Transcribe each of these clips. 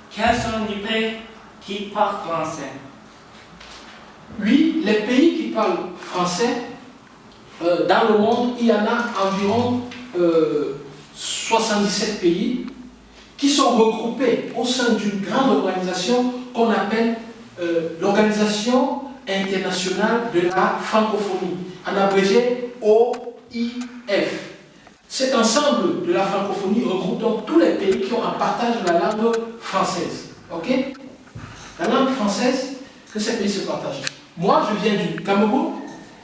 Quels sont les pays qui parlent français? Oui, les pays qui parlent français, dans le monde, il y en a environ 77 pays qui sont regroupés au sein d'une grande organisation qu'on appelle l'Organisation internationale de la francophonie, en abrégé OIF. Cet ensemble de la francophonie regroupe donc tous les pays qui ont un partage de la langue française. Ok? La langue française que ces pays se partagent. Moi, je viens du Cameroun,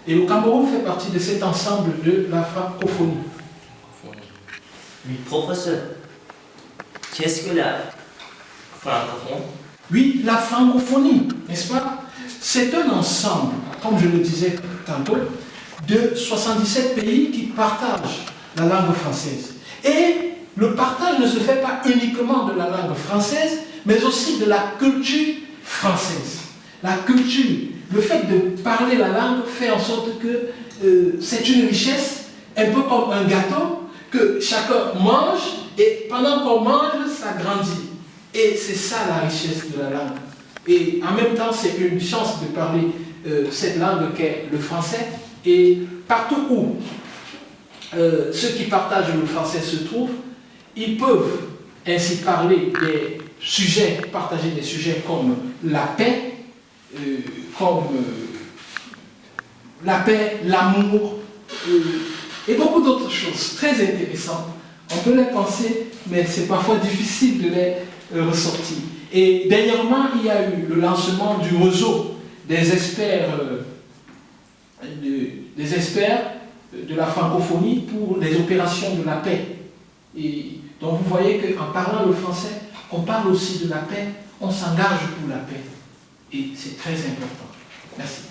et le Cameroun fait partie de cet ensemble de la francophonie. Oui. Professeur, qu'est-ce que la francophonie? Oui, la francophonie, n'est-ce pas? C'est un ensemble, comme je le disais tantôt, de 77 pays qui partagent la langue française. Et le partage ne se fait pas uniquement de la langue française, mais aussi de la culture française. La culture, le fait de parler la langue fait en sorte que c'est une richesse, un peu comme un gâteau, que chacun mange, et pendant qu'on mange, ça grandit. Et c'est ça la richesse de la langue. Et en même temps, c'est une chance de parler cette langue qu'est le français. Et partout où ceux qui partagent le français se trouvent, ils peuvent ainsi parler des sujets, partager des sujets comme la paix, l'amour, et beaucoup d'autres choses très intéressantes. On peut les penser, mais c'est parfois difficile de les ressortir. Et dernièrement, il y a eu le lancement du réseau des experts de la francophonie pour les opérations de la paix. Et donc vous voyez qu'en parlant le français, on parle aussi de la paix, on s'engage pour la paix. Et c'est très important. Merci.